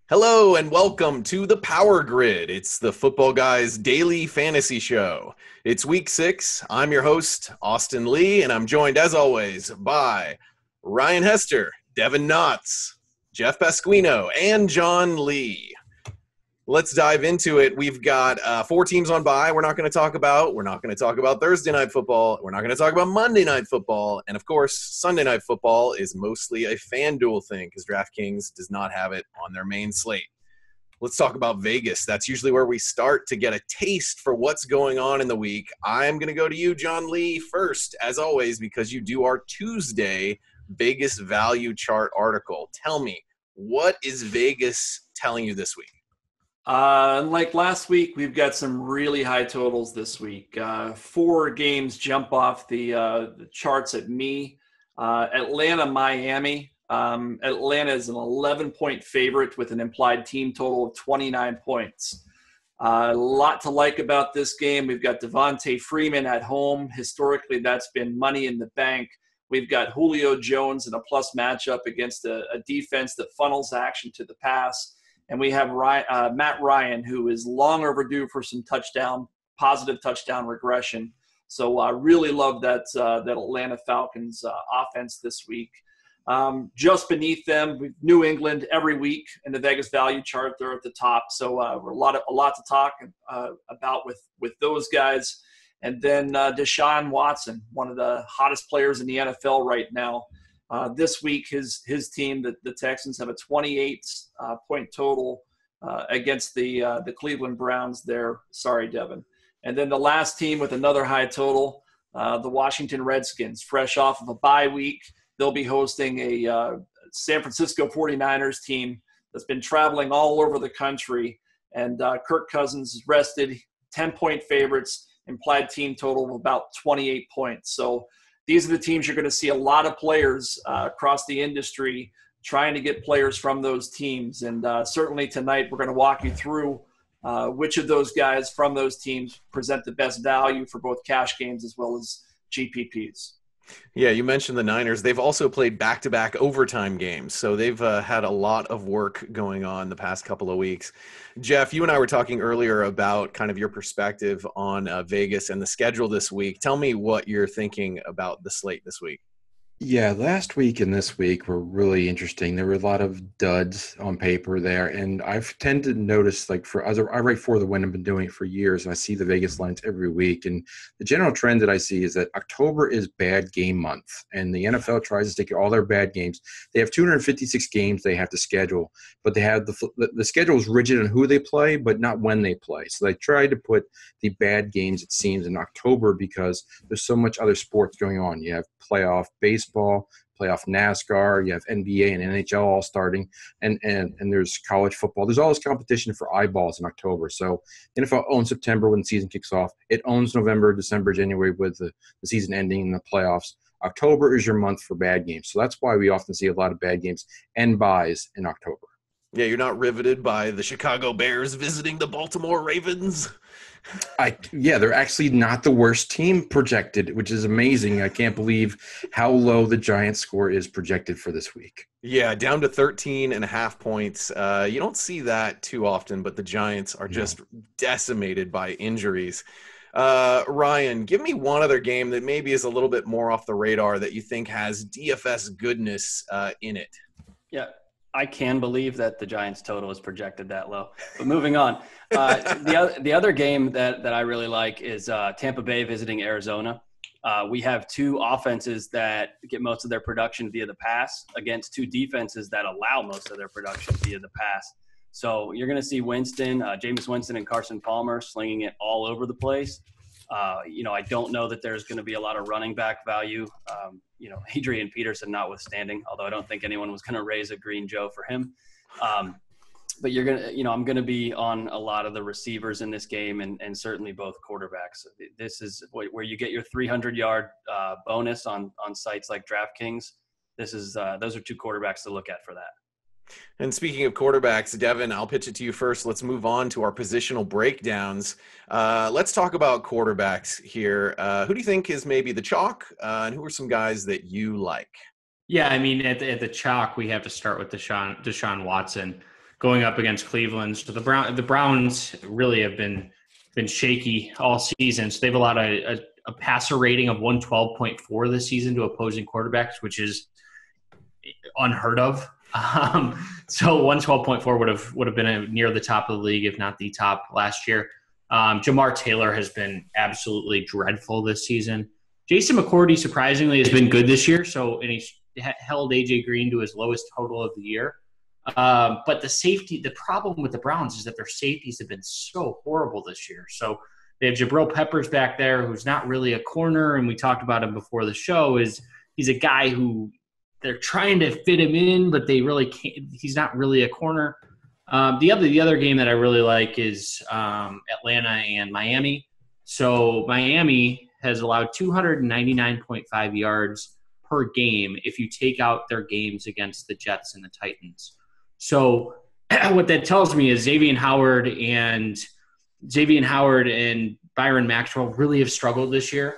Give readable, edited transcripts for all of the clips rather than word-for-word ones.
Hello and welcome to the Power Grid. It's the Footballguys daily fantasy show. It's week 6. I'm your host, Austin Lee, and I'm joined as always by Ryan Hester, Devin Knotts, Jeff Pasquino, and John Lee. Let's dive into it. We've got 4 teams on bye we're not going to talk about. We're not going to talk about Thursday Night Football. We're not going to talk about Monday Night Football. And, of course, Sunday Night Football is mostly a FanDuel thing because DraftKings does not have it on their main slate. Let's talk about Vegas. That's usually where we start to get a taste for what's going on in the week. I'm going to go to you, John Lee, first, as always, because you do our Tuesday Vegas value chart article. Tell me, what is Vegas telling you this week? Like last week, we've got some really high totals this week. 4 games jump off the charts at me. Atlanta, Miami. Atlanta is an 11-point favorite with an implied team total of 29 points. A lot to like about this game. We've got Devontae Freeman at home. Historically, that's been money in the bank. We've got Julio Jones in a plus matchup against a defense that funnels action to the pass. And we have Matt Ryan, who is long overdue for some positive touchdown regression. So I really love that Atlanta Falcons offense this week. Just beneath them, New England every week in the Vegas value chart. They're at the top. So we're a lot to talk about with those guys. And then Deshaun Watson, one of the hottest players in the NFL right now. This week, his team, the Texans, have a 28-point total against the Cleveland Browns there. Sorry, Devin. And then the last team with another high total, the Washington Redskins, fresh off of a bye week. They'll be hosting a San Francisco 49ers team that's been traveling all over the country. And Kirk Cousins is rested, 10-point favorites, implied team total of about 28 points. So these are the teams you're going to see a lot of players across the industry trying to get players from those teams. And certainly tonight we're going to walk you through which of those guys from those teams present the best value for both cash games as well as GPPs. Yeah, you mentioned the Niners. They've also played back-to-back overtime games, so they've had a lot of work going on the past couple of weeks. Jeff, you and I were talking earlier about kind of your perspective on Vegas and the schedule this week. Tell me what you're thinking about the slate this week. Yeah, last week and this week were really interesting. There were a lot of duds on paper there, and I've tended to notice, like I write for the Win, I've been doing it for years, and I see the Vegas lines every week. And the general trend that I see is that October is bad game month, and the NFL tries to take all their bad games. They have 256 games they have to schedule, but they have the schedule is rigid on who they play, but not when they play. So they try to put the bad games, it seems, in October because there's so much other sports going on. You have playoff baseball, playoff NASCAR, you have NBA and NHL all starting, and there's college football. There's all this competition for eyeballs in October. So NFL owns September when the season kicks off. It owns November, December, January with the season ending and the playoffs. October is your month for bad games. So that's why we often see a lot of bad games and buys in October. Yeah, you're not riveted by the Chicago Bears visiting the Baltimore Ravens? They're actually not the worst team projected, which is amazing. I can't believe how low the Giants score is projected for this week. Yeah, down to 13.5 points. You don't see that too often, but the Giants are just decimated by injuries. Ryan, give me one other game that maybe is a little bit more off the radar that you think has DFS goodness in it. Yeah. I can believe that the Giants total is projected that low. But moving on, the other game that I really like is Tampa Bay visiting Arizona. We have 2 offenses that get most of their production via the pass against 2 defenses that allow most of their production via the pass. So you're going to see Jameis Winston and Carson Palmer slinging it all over the place. I don't know that there's going to be a lot of running back value. Adrian Peterson notwithstanding, although I don't think anyone was going to raise a green Joe for him. But you're going to, I'm going to be on a lot of the receivers in this game and certainly both quarterbacks. This is where you get your 300-yard bonus on sites like DraftKings. Those are 2 quarterbacks to look at for that. And speaking of quarterbacks, Devin, I'll pitch it to you first. Let's move on to our positional breakdowns. Let's talk about quarterbacks here. Who do you think is maybe the chalk, and who are some guys that you like? Yeah, I mean, at the chalk, we have to start with Deshaun Watson. going up against Cleveland. So the Browns really have been shaky all season. So they've allowed a passer rating of 112.4 this season to opposing quarterbacks, which is unheard of. So 112.4 would have been near the top of the league, if not the top last year. Jamar Taylor has been absolutely dreadful this season. Jason McCourty surprisingly has been good this year. And he's held AJ Green to his lowest total of the year. But the problem with the Browns is that their safeties have been so horrible this year. So they have Jabril Peppers back there, who's not really a corner, and we talked about him before the show. He's a guy who they're trying to fit him in, but they really can't. He's not really a corner. The other game that I really like is Atlanta and Miami. So Miami has allowed 299.5 yards per game if you take out their games against the Jets and the Titans. So what that tells me is Xavier Howard and Byron Maxwell really have struggled this year.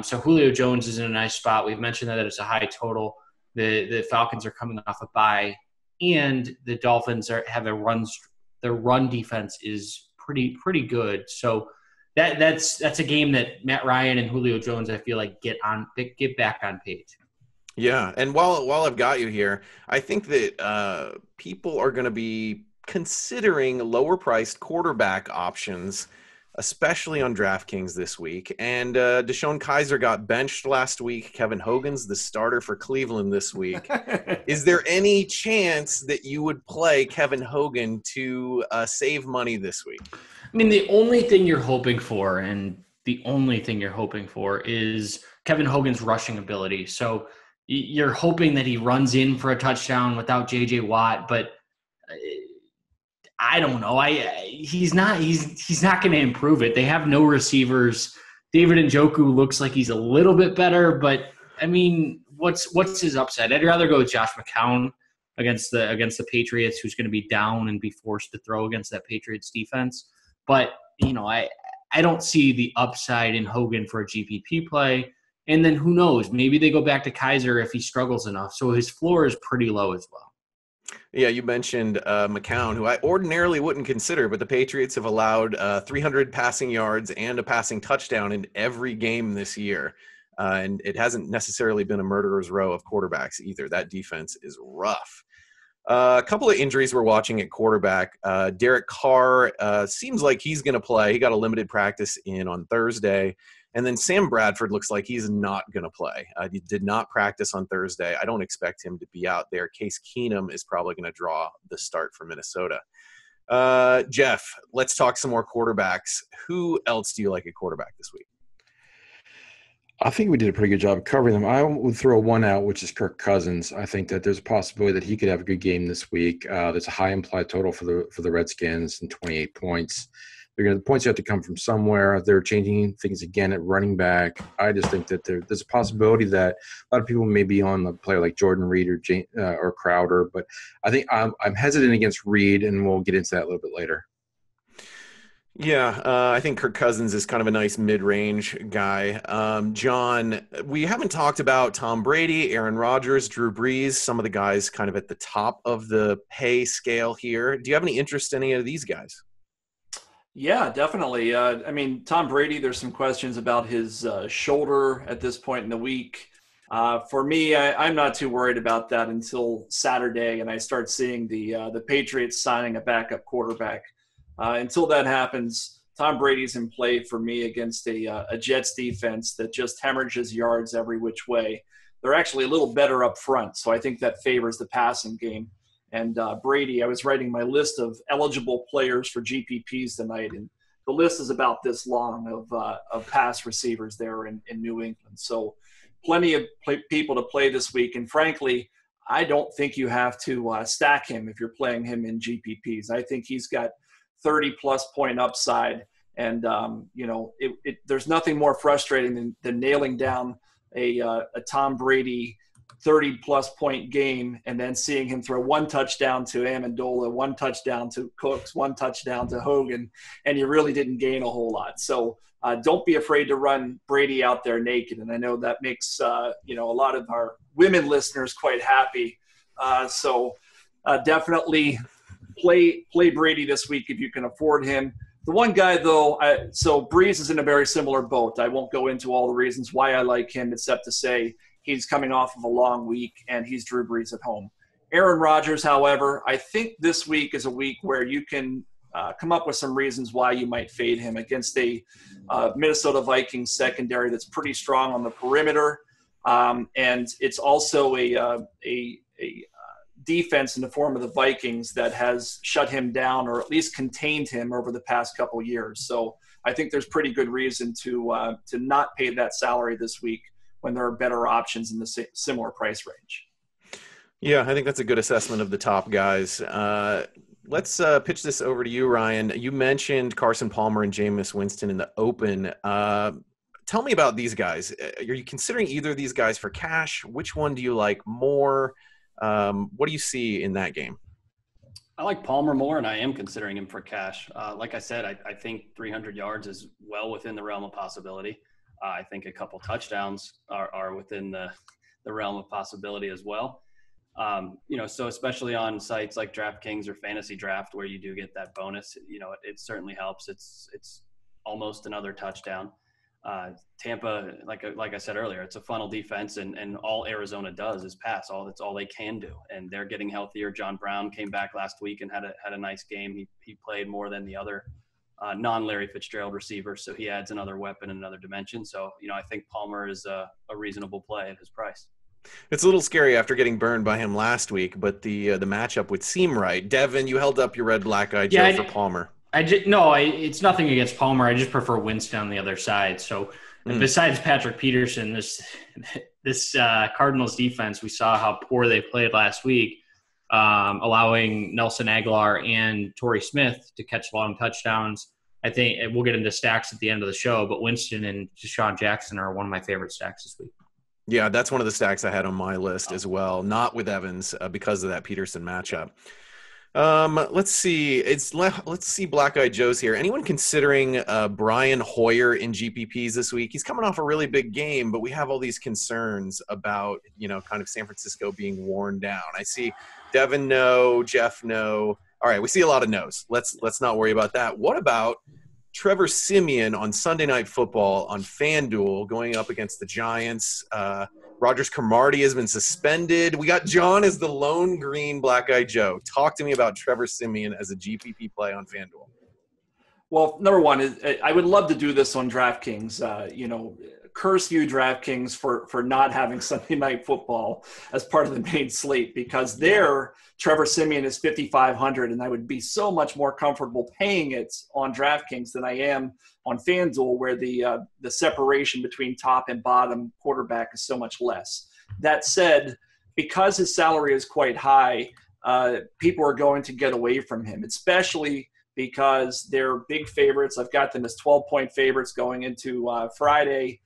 So Julio Jones is in a nice spot. We've mentioned that it's a high total. The Falcons are coming off a bye, and the Dolphins have their run defense is pretty good. So that's a game that Matt Ryan and Julio Jones, I feel like, get back on page. Yeah, and while I've got you here, I think that people are going to be considering lower-priced quarterback options, especially on DraftKings this week. And Deshaun Kaiser got benched last week. Kevin Hogan's the starter for Cleveland this week. Is there any chance that you would play Kevin Hogan to save money this week? I mean, the only thing you're hoping for is Kevin Hogan's rushing ability. So you're hoping that he runs in for a touchdown without J.J. Watt, but I don't know. He's not going to improve it. They have no receivers. David Njoku looks like he's a little bit better, but I mean, what's his upside? I'd rather go with Josh McCown against the Patriots, who's going to be down and be forced to throw against that Patriots defense. But I don't see the upside in Hogan for a GPP play. And then who knows? Maybe they go back to Kaiser if he struggles enough. So his floor is pretty low as well. Yeah, you mentioned McCown, who I ordinarily wouldn't consider, but the Patriots have allowed 300 passing yards and a passing touchdown in every game this year. And it hasn't necessarily been a murderer's row of quarterbacks either. That defense is rough. A couple of injuries we're watching at quarterback. Derek Carr seems like he's going to play. He got a limited practice in on Thursday. And then Sam Bradford looks like he's not going to play. He did not practice on Thursday. I don't expect him to be out there. Case Keenum is probably going to draw the start for Minnesota. Jeff, let's talk some more quarterbacks. Who else do you like at quarterback this week? I think we did a pretty good job of covering them. I would throw one out, which is Kirk Cousins. I think that there's a possibility that he could have a good game this week. There's a high implied total for the Redskins and 28 points. The points have to come from somewhere. They're changing things again at running back. I just think that there's a possibility that a lot of people may be on the player like Jordan Reed or Crowder, but I think I'm hesitant against Reed, and we'll get into that a little bit later. Yeah, I think Kirk Cousins is kind of a nice mid-range guy. John, we haven't talked about Tom Brady, Aaron Rodgers, Drew Brees, some of the guys kind of at the top of the pay scale here. Do you have any interest in any of these guys? Yeah, definitely. I mean, Tom Brady, there's some questions about his shoulder at this point in the week. For me, I'm not too worried about that until Saturday, and I start seeing the Patriots signing a backup quarterback. Until that happens, Tom Brady's in play for me against a Jets defense that just hemorrhages yards every which way. They're actually a little better up front, so I think that favors the passing game. And Brady, I was writing my list of eligible players for GPPs tonight, and the list is about this long of pass receivers there in New England. So plenty of people to play this week. And frankly, I don't think you have to stack him if you're playing him in GPPs. I think he's got 30-plus point upside. And, there's nothing more frustrating than nailing down a Tom Brady 30-plus point game and then seeing him throw one touchdown to Amendola, one touchdown to Cooks, one touchdown to Hogan, and you really didn't gain a whole lot. So don't be afraid to run Brady out there naked. And I know that makes, a lot of our women listeners quite happy. So definitely play Brady this week if you can afford him. The one guy, though, so Breeze is in a very similar boat. I won't go into all the reasons why I like him, except to say he's coming off of a long week, and he's Drew Brees at home. Aaron Rodgers, however, I think this week is a week where you can come up with some reasons why you might fade him against a Minnesota Vikings secondary that's pretty strong on the perimeter. And it's also a defense in the form of the Vikings that has shut him down or at least contained him over the past couple years. So I think there's pretty good reason to not pay that salary this week when there are better options in the similar price range. Yeah, I think that's a good assessment of the top guys. Let's pitch this over to you, Ryan. You mentioned Carson Palmer and Jameis Winston in the open. Tell me about these guys. Are you considering either of these guys for cash? Which one do you like more? What do you see in that game? I like Palmer more, and I am considering him for cash. Like I said, I think 300 yards is well within the realm of possibility. I think a couple touchdowns are within the realm of possibility as well. So especially on sites like DraftKings or Fantasy Draft where you do get that bonus, it certainly helps. It's almost another touchdown. Tampa, like I said earlier, it's a funnel defense, and all Arizona does is pass. That's all they can do, and they're getting healthier. John Brown came back last week and had a nice game. He played more than the other non-Larry Fitzgerald receivers, so he adds another weapon in another dimension. So I think Palmer is a reasonable play at his price. It's a little scary after getting burned by him last week, but the matchup would seem right. Devin, you held up your red black eye Joe for Palmer. It's nothing against Palmer. I just prefer Winston on the other side. So besides Patrick Peterson, this Cardinals defense, we saw how poor they played last week, allowing Nelson Aguilar and Torrey Smith to catch long touchdowns. I think we'll get into stacks at the end of the show, but Winston and Deshaun Jackson are one of my favorite stacks this week. Yeah, that's one of the stacks I had on my list as well, not with Evans because of that Peterson matchup. Let's see. Let's see Black Eyed Joe's here. Anyone considering Brian Hoyer in GPPs this week? He's coming off a really big game, but we have all these concerns about, kind of San Francisco being worn down. I see Devin no, Jeff no. All right, we see a lot of no's. Let's not worry about that. What about Trevor Siemian on Sunday Night Football on FanDuel going up against the Giants? Rogers Cromartie has been suspended. We got John as the lone green Black Eyed Joe. Talk to me about Trevor Siemian as a GPP play on FanDuel. Well, number one, I would love to do this on DraftKings. Curse you, DraftKings, for not having Sunday Night Football as part of the main slate, because there, Trevor Siemian is 5,500, and I would be so much more comfortable paying it on DraftKings than I am on FanDuel, where the separation between top and bottom quarterback is so much less. That said, because his salary is quite high, people are going to get away from him, especially because they're big favorites. I've got them as 12-point favorites going into Friday.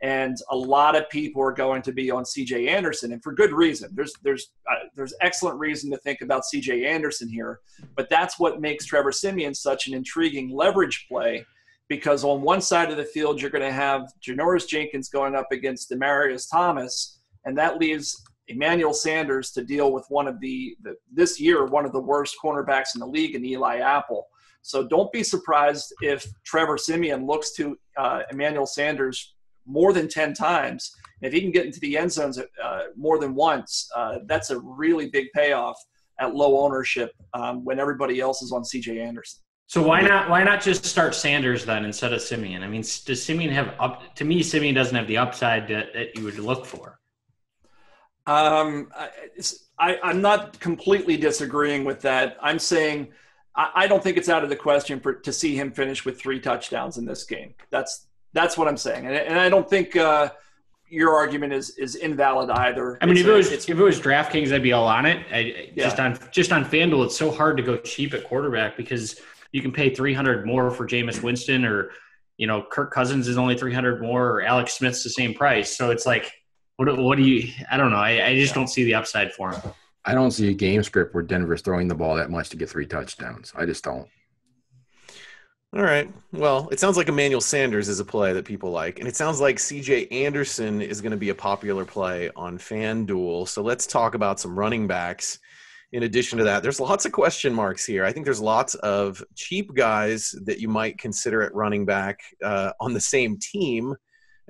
And a lot of people are going to be on C.J. Anderson, and for good reason. There's excellent reason to think about C.J. Anderson here, but that's what makes Trevor Siemian such an intriguing leverage play, because on one side of the field you're going to have Janoris Jenkins going up against Demaryius Thomas, and that leaves Emmanuel Sanders to deal with one of the worst cornerbacks in the league in Eli Apple. So don't be surprised if Trevor Siemian looks to Emmanuel Sanders more than 10 times. If he can get into the end zones more than once, that's a really big payoff at low ownership when everybody else is on C.J. Anderson. So why not just start Sanders then instead of Siemian? I mean, does Siemian have to me, Siemian doesn't have the upside that you would look for. I'm not completely disagreeing with that. I'm saying I don't think it's out of the question to see him finish with 3 touchdowns in this game. That's what I'm saying, and I don't think your argument is invalid either. I mean, if it was DraftKings, I'd be all on it. Just on FanDuel, it's so hard to go cheap at quarterback because you can pay $300 more for Jameis Winston, or Kirk Cousins is only $300 more, or Alex Smith's the same price. So it's like, what do you? I don't know. I just don't see the upside for him. I don't see a game script where Denver's throwing the ball that much to get 3 touchdowns. I just don't. All right. Well, it sounds like Emmanuel Sanders is a play that people like, and it sounds like C.J. Anderson is going to be a popular play on FanDuel. So let's talk about some running backs. in addition to that, there's lots of question marks here. I think there's lots of cheap guys that you might consider at running back on the same team.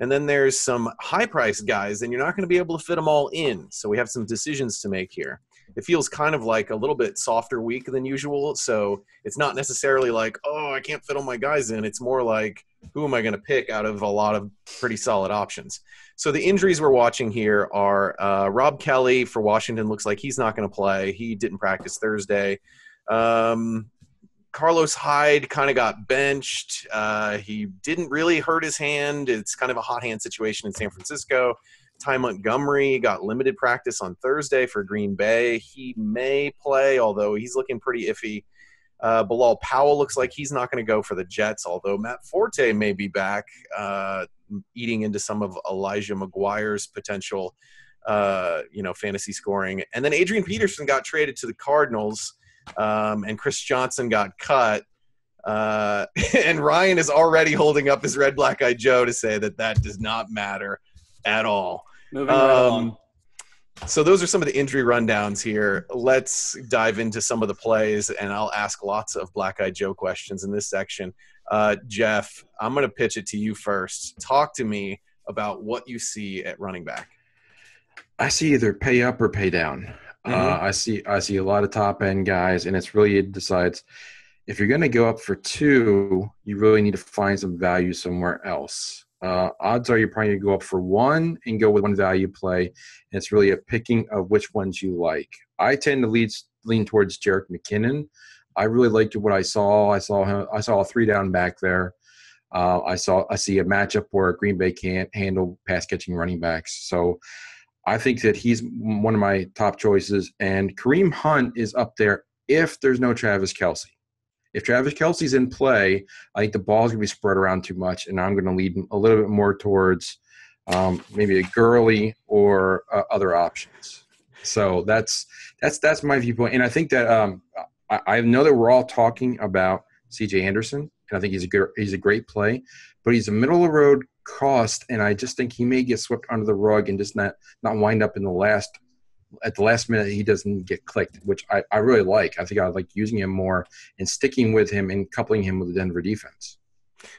And then there's some high-priced guys, and you're not going to be able to fit them all in. So we have some decisions to make here. It feels kind of like a little bit softer week than usual. So it's not necessarily like, oh, I can't fit all my guys in. It's more like, who am I going to pick out of a lot of pretty solid options? So the injuries we're watching here are Rob Kelly for Washington. Looks like he's not going to play. He didn't practice Thursday. Carlos Hyde kind of got benched. He didn't really hurt his hand. It's kind of a hot hand situation in San Francisco. Ty Montgomery got limited practice on Thursday for Green Bay. He may play, although he's looking pretty iffy. Bilal Powell looks like he's not going to go for the Jets, although Matt Forte may be back, eating into some of Elijah McGuire's potential, fantasy scoring. And then Adrian Peterson got traded to the Cardinals, and Chris Johnson got cut. And Ryan is already holding up his red, black-eyed Joe to say that does not matter at all. Moving right along. So those are some of the injury rundowns here. Let's dive into some of the plays, and I'll ask lots of black-eyed Joe questions in this section. Jeff, I'm going to pitch it to you first. Talk to me about what you see at running back. I see either pay up or pay down. I see a lot of top-end guys, and it decides if you're going to go up for two, you really need to find some value somewhere else. Odds are you're probably going to go up for one and go with one value play, and it's really a picking of which ones you like. I tend to lean towards Jerick McKinnon. I really liked what I saw. I saw a 3-down back there. I see a matchup where Green Bay can't handle pass-catching running backs. So I think that he's one of my top choices. And Kareem Hunt is up there if there's no Travis Kelce. If Travis Kelce's in play, I think the ball's going to be spread around too much, and I'm going to lead a little bit more towards maybe a Gurley or other options. So that's my viewpoint. And I think that I know that we're all talking about C.J. Anderson, and I think he's a great play, but he's a middle-of-the-road cost, and I just think he may get swept under the rug and just not wind up at the last minute he doesn't get clicked, which I really like. I think I like using him more and sticking with him and coupling him with the Denver defense.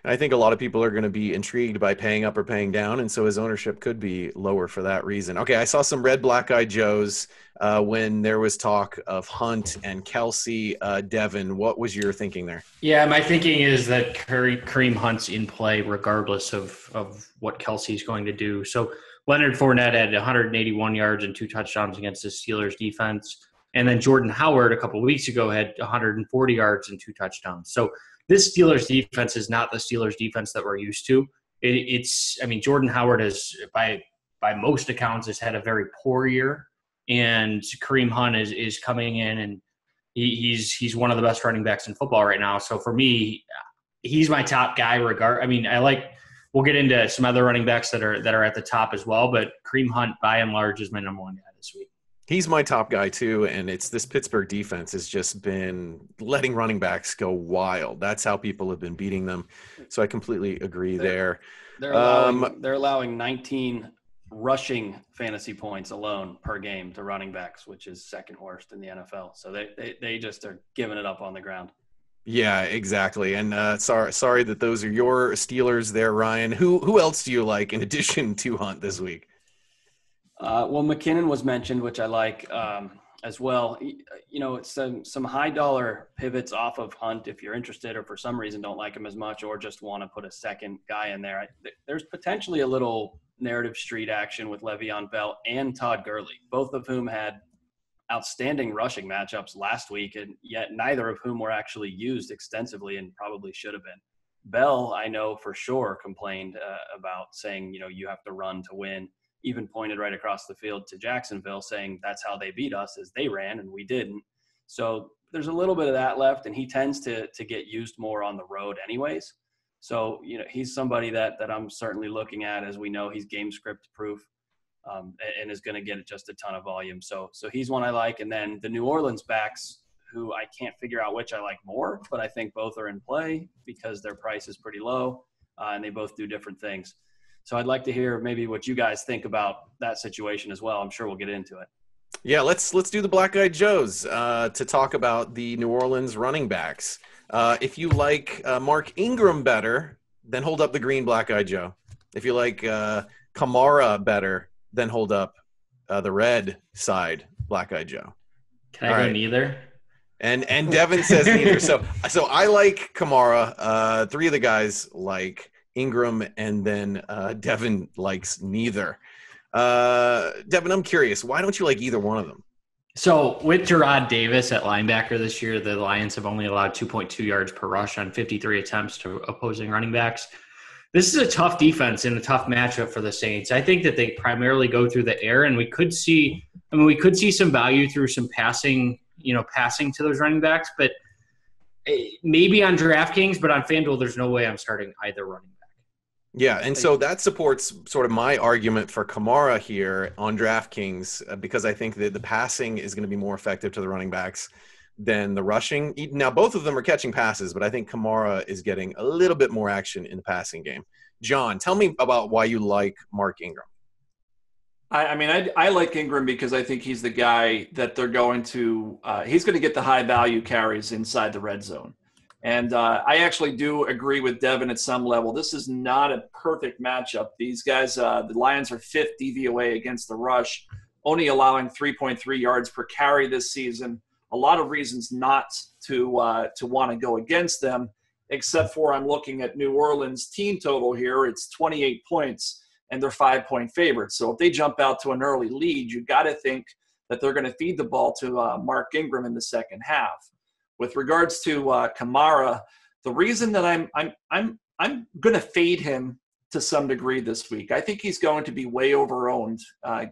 I think a lot of people are going to be intrigued by paying up or paying down, and so his ownership could be lower for that reason. Okay, I saw some red black-eyed Joes when there was talk of Hunt and Kelce. Devin, what was your thinking there? Yeah, my thinking is that Kareem Hunt's in play regardless of what Kelce's going to do. So Leonard Fournette had 181 yards and 2 touchdowns against the Steelers defense. And then Jordan Howard a couple of weeks ago had 140 yards and 2 touchdowns. So this Steelers defense is not the Steelers defense that we're used to. Jordan Howard has, by most accounts, has had a very poor year. And Kareem Hunt is coming in, and he's one of the best running backs in football right now. So for me, he's my top guy. We'll get into some other running backs that are at the top as well, but Kareem Hunt, by and large, is my number one guy this week. He's my top guy too, and it's this Pittsburgh defense has just been letting running backs go wild. That's how people have been beating them. So I completely agree there. They're allowing 19 rushing fantasy points alone per game to running backs, which is second worst in the NFL. So they just are giving it up on the ground. Yeah, exactly. And sorry that those are your Steelers there, Ryan. Who else do you like in addition to Hunt this week? Well, McKinnon was mentioned, which I like as well. It's some high dollar pivots off of Hunt if you're interested, or for some reason don't like him as much, or just want to put a second guy in there. There's potentially a little narrative street action with Le'Veon Bell and Todd Gurley, both of whom had outstanding rushing matchups last week, and yet neither of whom were actually used extensively and probably should have been. Bell, I know for sure, complained about saying, you have to run to win, even pointed right across the field to Jacksonville saying that's how they beat us, as they ran and we didn't. So there's a little bit of that left, and he tends to get used more on the road anyways. So, he's somebody that I'm certainly looking at, as we know he's game script proof. And is going to get just a ton of volume. So he's one I like. And then the New Orleans backs, who I can't figure out which I like more, but I think both are in play because their price is pretty low, and they both do different things. So I'd like to hear maybe what you guys think about that situation as well. I'm sure we'll get into it. Yeah, let's do the Black Eyed Joes to talk about the New Orleans running backs. If you like Mark Ingram better, then hold up the green Black Eyed Joe. If you like Kamara better, then hold up the red side Black Eyed Joe. Can I go neither? And Devin says neither. So I like Kamara. Three of the guys like Ingram, and then Devin likes neither. Devin, I'm curious. Why don't you like either one of them? So with Jarrod Davis at linebacker this year, the Lions have only allowed 2.2 yards per rush on 53 attempts to opposing running backs. This is a tough defense and a tough matchup for the Saints. I think that they primarily go through the air, and we could see some value through some passing to those running backs, but maybe on DraftKings, but on FanDuel, there's no way I'm starting either running back. Yeah, and so that supports sort of my argument for Kamara here on DraftKings because I think that the passing is going to be more effective to the running backs than the rushing. Now, both of them are catching passes, but I think Kamara is getting a little bit more action in the passing game. John, tell me about why you like Mark Ingram. I like Ingram because I think he's the guy that they're going to he's going to get the high value carries inside the red zone. And I actually do agree with Devin at some level. This is not a perfect matchup. These guys, the Lions are fifth DVOA against the rush, only allowing 3.3 yards per carry this season. A lot of reasons not to want to go against them, except for I'm looking at New Orleans team total here. It's 28 points. And they're 5-point favorites. So if they jump out to an early lead, you got to think that they're going to feed the ball to Mark Ingram in the second half. With regards to Kamara, the reason that I'm going to fade him to some degree this week, I think he's going to be way overowned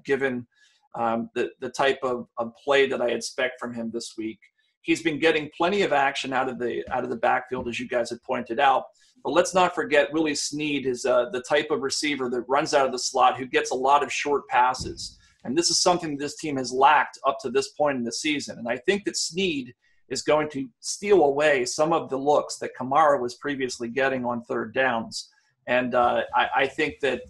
given the type of play that I expect from him this week. He's been getting plenty of action out of the backfield, as you guys had pointed out. But let's not forget Willie Snead is the type of receiver that runs out of the slot who gets a lot of short passes. And this is something this team has lacked up to this point in the season. And I think that Snead is going to steal away some of the looks that Kamara was previously getting on third downs. And I think that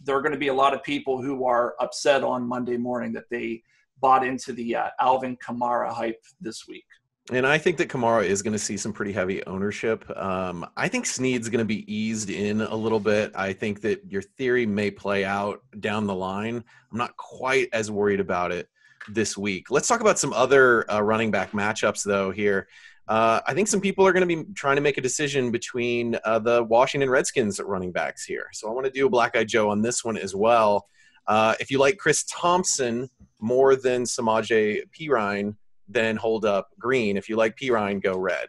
there are going to be a lot of people who are upset on Monday morning that they bought into the Alvin Kamara hype this week. And I think that Kamara is going to see some pretty heavy ownership. I think Snead's going to be eased in a little bit. I think that your theory may play out down the line. I'm not quite as worried about it this week. Let's talk about some other running back matchups, though, here. I think some people are going to be trying to make a decision between the Washington Redskins running backs here. So I want to do a Black Eyed Joe on this one as well. If you like Chris Thompson more than Samaje Perine, then hold up green. If you like Perine, go red.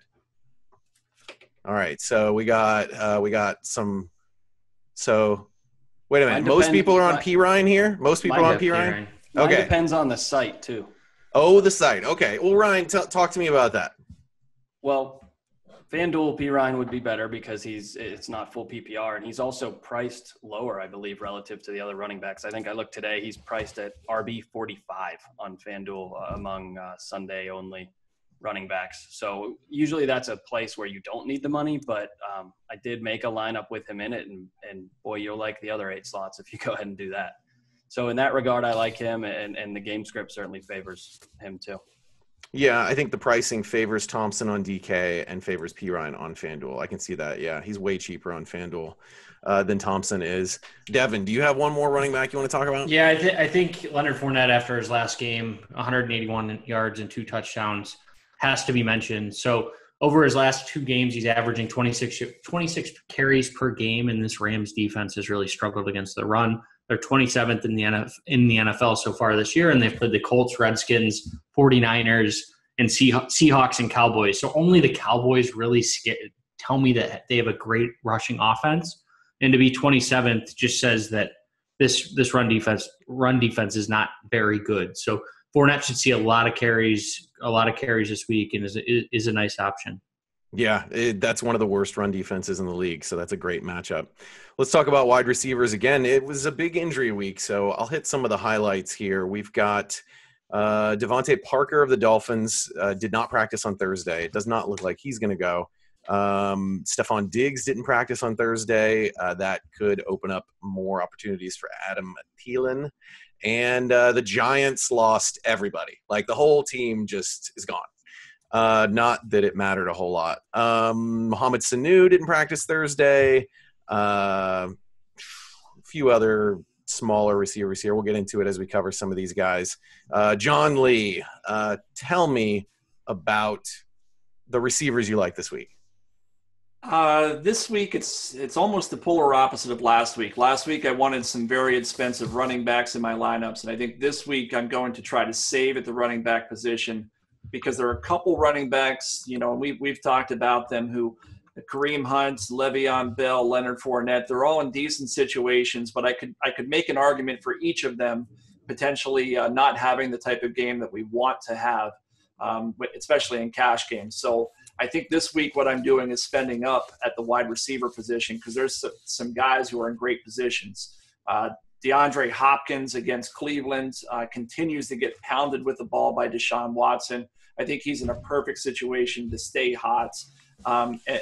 All right, so we got some. So wait a minute. Most people are on Perine here. Most people are on Perine. Okay. Depends on the site too. Oh, the site. Okay. Well, Ryan, talk to me about that. Well, FanDuel Perine would be better because it's not full PPR, and he's also priced lower, I believe, relative to the other running backs. I think I looked today; he's priced at RB 45 on FanDuel among Sunday only running backs. So usually that's a place where you don't need the money, but I did make a lineup with him in it, and boy, you'll like the other 8 slots if you go ahead and do that. So in that regard, I like him, and the game script certainly favors him too. Yeah, I think the pricing favors Thompson on DK and favors Perine on FanDuel. I can see that. Yeah, he's way cheaper on FanDuel than Thompson is. Devin, do you have one more running back you want to talk about? Yeah, I think Leonard Fournette, after his last game, 181 yards and 2 touchdowns, has to be mentioned. So over his last 2 games, he's averaging 26 carries per game, and this Rams defense has really struggled against the run. They're 27th in the NFL so far this year, and they've played the Colts, Redskins, 49ers, and Seahawks and Cowboys. So only the Cowboys really tell me that they have a great rushing offense. And to be 27th just says that this run defense is not very good. So Fournette should see a lot of carries this week, and is a nice option. Yeah, that's one of the worst run defenses in the league, so that's a great matchup. Let's talk about wide receivers again. It was a big injury week, so I'll hit some of the highlights here. We've got Devontae Parker of the Dolphins did not practice on Thursday. It does not look like he's going to go. Stephon Diggs didn't practice on Thursday. That could open up more opportunities for Adam Thielen. And the Giants lost everybody. Like, the whole team just is gone. Not that it mattered a whole lot. Mohamed Sanu didn't practice Thursday. A few other smaller receivers here. We'll get into it as we cover some of these guys. John Lee, tell me about the receivers you like this week. This week, it's almost the polar opposite of last week. Last week, I wanted some very expensive running backs in my lineups, and I think this week I'm going to try to save at the running back position because there are a couple running backs, we've talked about them, who Kareem Hunt, Le'Veon Bell, Leonard Fournette, they're all in decent situations, but I could make an argument for each of them potentially not having the type of game that we want to have, especially in cash games. So I think this week what I'm doing is spending up at the wide receiver position because there's some guys who are in great positions. DeAndre Hopkins against Cleveland continues to get pounded with the ball by Deshaun Watson. I think he's in a perfect situation to stay hot.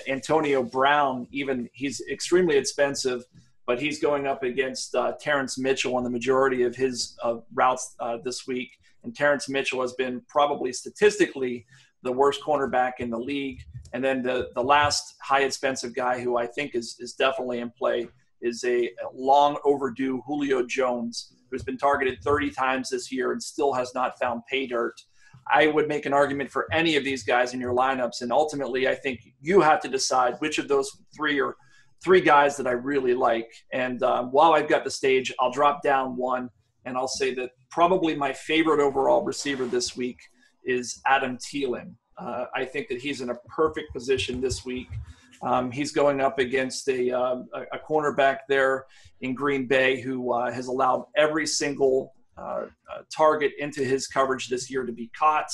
Antonio Brown, he's extremely expensive, but he's going up against Terrence Mitchell on the majority of his routes this week. And Terrence Mitchell has been probably statistically the worst cornerback in the league. And then the last high expensive guy who I think is definitely in play is a long overdue Julio Jones, who's been targeted 30 times this year and still has not found pay dirt. I would make an argument for any of these guys in your lineups. And ultimately, I think you have to decide which of those three guys that I really like. And while I've got the stage, I'll drop down one and I'll say that probably my favorite overall receiver this week is Adam Thielen. I think that he's in a perfect position this week. He's going up against a cornerback there in Green Bay who has allowed every single target into his coverage this year to be caught.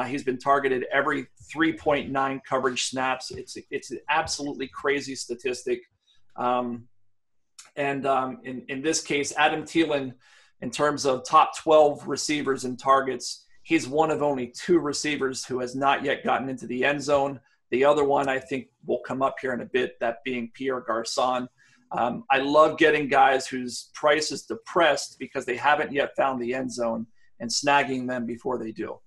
He's been targeted every 3.9 coverage snaps. It's an absolutely crazy statistic. In this case, Adam Thielen, in terms of top 12 receivers and targets, he's one of only two receivers who has not yet gotten into the end zone. The other one I think will come up here in a bit, that being Pierre Garçon. I love getting guys whose price is depressed because they haven't yet found the end zone and snagging them before they do.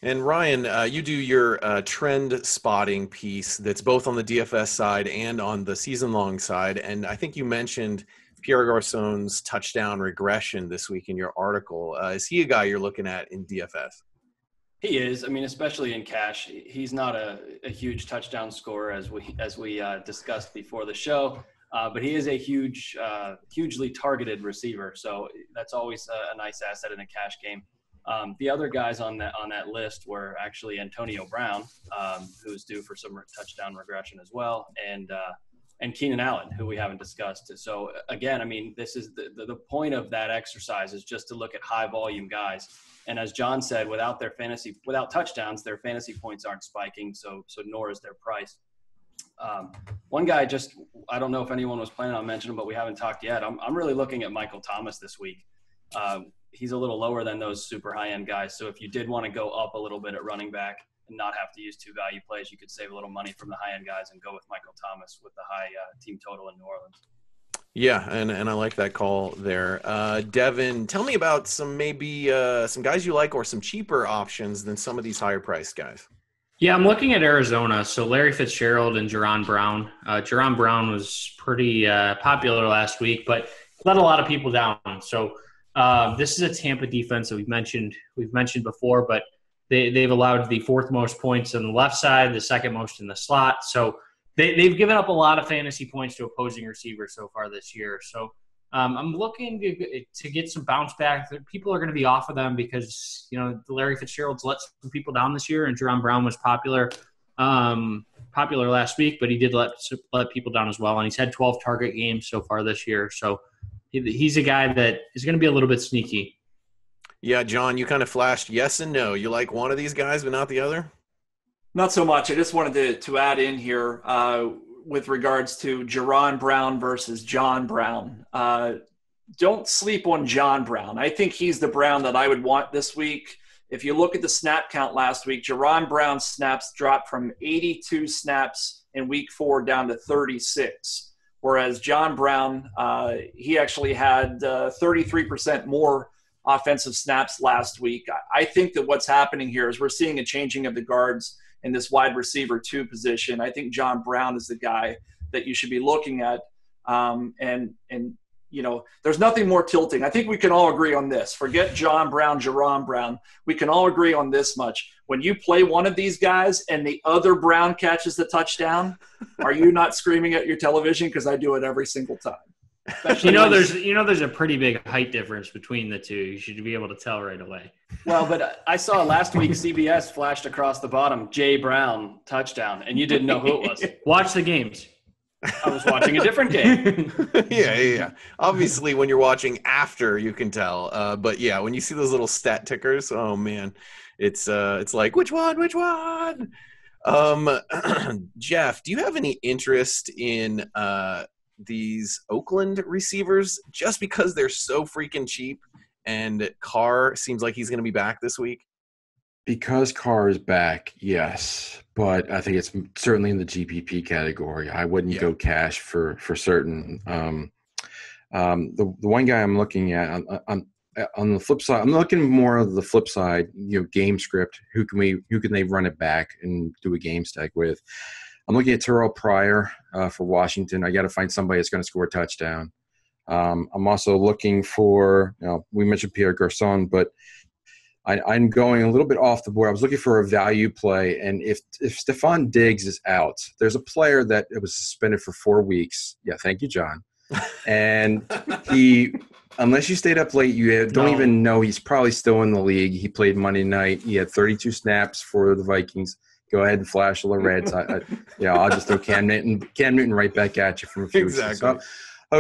And Ryan, you do your trend spotting piece that's both on the DFS side and on the season-long side. And I think you mentioned Pierre Garçon's touchdown regression this week in your article. Is he a guy you're looking at in DFS? He is. I mean, especially in cash, he's not a huge touchdown scorer as we discussed before the show, but he is a hugely targeted receiver. So that's always a nice asset in a cash game. The other guys on that list were actually Antonio Brown, who's due for some touchdown regression as well, and Keenan Allen, who we haven't discussed. So again, I mean, this is the point of that exercise is just to look at high volume guys. And as John said, without touchdowns, their fantasy points aren't spiking. So nor is their price. One guy I don't know if anyone was planning on mentioning him, but we haven't talked yet. I'm really looking at Michael Thomas this week. He's a little lower than those super high end guys. So if you did want to go up a little bit at running back and not have to use two value plays, you could save a little money from the high-end guys and go with Michael Thomas with the high team total in New Orleans. Yeah, and I like that call there. Devin, tell me about some guys you like or some cheaper options than some of these higher-priced guys. Yeah, I'm looking at Arizona. So Larry Fitzgerald and Jerron Brown. Jerron Brown was pretty popular last week, but let a lot of people down. So this is a Tampa defense that we've mentioned before, but They've allowed the fourth most points on the left side, the second most in the slot. So they've given up a lot of fantasy points to opposing receivers so far this year. So I'm looking to get some bounce back. People are going to be off of them because, Larry Fitzgerald's let some people down this year, and Jerron Brown was popular last week, but he did let people down as well. And he's had 12 target games so far this year. So he's a guy that is going to be a little bit sneaky. Yeah, John, you kind of flashed yes and no. You like one of these guys but not the other? Not so much. I just wanted to add in here with regards to Jerron Brown versus John Brown. Don't sleep on John Brown. I think he's the Brown that I would want this week. if you look at the snap count last week, Jerron Brown's snaps dropped from 82 snaps in week 4 down to 36. Whereas John Brown, he actually had 33% more offensive snaps last week. I think that what's happening here is we're seeing a changing of the guards in this wide receiver 2 position. I think John Brown is the guy that you should be looking at. And you know, there's nothing more tilting. I think we can all agree on this. Forget John Brown, Jerron Brown. We can all agree on this much. When you play one of these guys and the other Brown catches the touchdown, are you not screaming at your television? Because I do it every single time. There's a pretty big height difference between the two. You should be able to tell right away. Well, but I saw last week CBS flashed across the bottom, Jay Brown touchdown, and you didn't know who it was. Watch the games. I was watching a different game. Yeah. Obviously, when you're watching after, you can tell. But yeah, when you see those little stat tickers, oh man, it's like which one? Jeff, do you have any interest in these Oakland receivers just because they're so freaking cheap? And Carr seems like he's going to be back this week. Because Carr is back, yes, but I think it's certainly in the GPP category. I wouldn't go cash for certain. The one guy I'm looking at on the flip side, I'm looking more of the flip side. You know, game script. Who can they run it back and do a game stack with? I'm looking at Terrell Pryor for Washington. I got to find somebody that's going to score a touchdown. I'm also looking for. We mentioned Pierre Garçon, but I'm going a little bit off the board. I was looking for a value play, and if Stephon Diggs is out, there's a player that was suspended for 4 weeks. Yeah, thank you, John. And unless you stayed up late, you don't even know he's probably still in the league. He played Monday night. He had 32 snaps for the Vikings. Go ahead and flash the Reds. I'll just throw Cam Newton right back at you from a few weeks ago.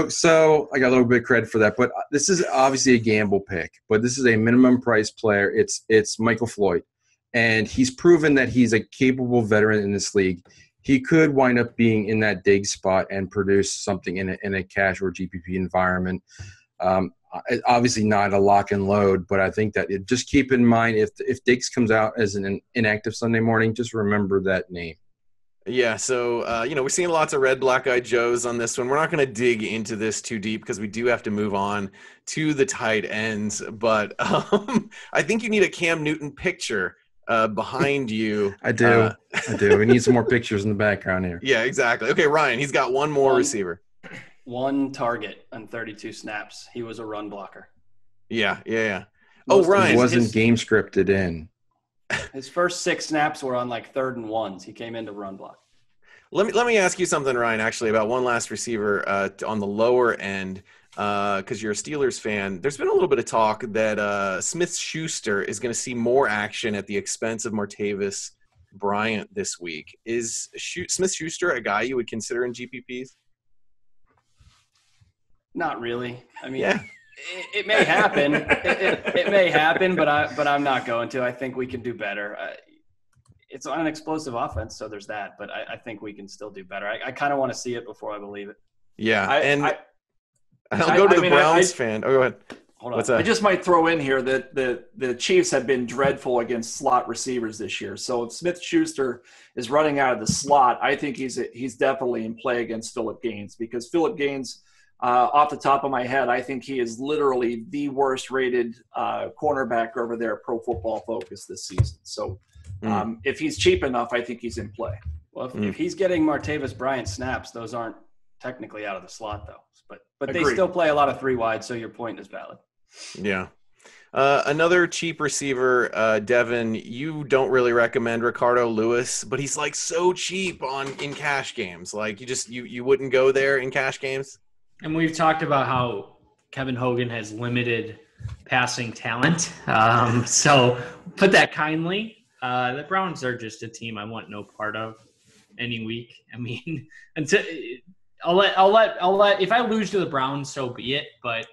So I got a little bit of credit for that, but this is obviously a gamble pick. But this is a minimum price player. It's Michael Floyd, and he's proven that he's a capable veteran in this league. He could wind up being in that Diggs spot and produce something in a cash or GPP environment. Obviously not a lock and load, but I think that just keep in mind if Diggs comes out as an inactive Sunday morning, just remember that name. Yeah, so, we're seeing lots of red, black-eyed Joes on this one. We're not going to dig into this too deep because we do have to move on to the tight ends. But I think you need a Cam Newton picture behind you. I do. We need some more pictures in the background here. Yeah, exactly. Okay, Ryan, he's got one more receiver. One target on 32 snaps. He was a run blocker. Yeah. Ryan. He wasn't game scripted in. His first 6 snaps were on like 3rd and 1s. He came into run block. Let me ask you something, Ryan, actually, about one last receiver on the lower end, because you're a Steelers fan. There's been a little bit of talk that Smith-Schuster is going to see more action at the expense of Martavis Bryant this week. Is Smith-Schuster a guy you would consider in GPPs? Not really. I mean, it may happen. It may happen, but I'm not going to. I think we can do better. It's on an explosive offense, so there's that. But I think we can still do better. I kind of want to see it before I believe it. Yeah, I'll go to the Browns fan. Oh, go ahead. Hold on. What's that? I just might throw in here that the Chiefs have been dreadful against slot receivers this year. So if Smith-Schuster is running out of the slot, I think he's definitely in play against Phillip Gaines, because Phillip Gaines, off the top of my head, I think he is literally the worst rated cornerback over there at Pro Football Focus this season. So if he's cheap enough, I think he's in play. Well, if he's getting Martavis Bryant snaps, those aren't technically out of the slot though. But they still play a lot of 3 wide, so your point is valid. Yeah. Another cheap receiver, Devin, you don't really recommend Ricardo Lewis, but he's like so cheap in cash games. Like you wouldn't go there in cash games. And we've talked about how Kevin Hogan has limited passing talent. So put that kindly. The Browns are just a team I want no part of any week. I mean, I'll let if I lose to the Browns, so be it. But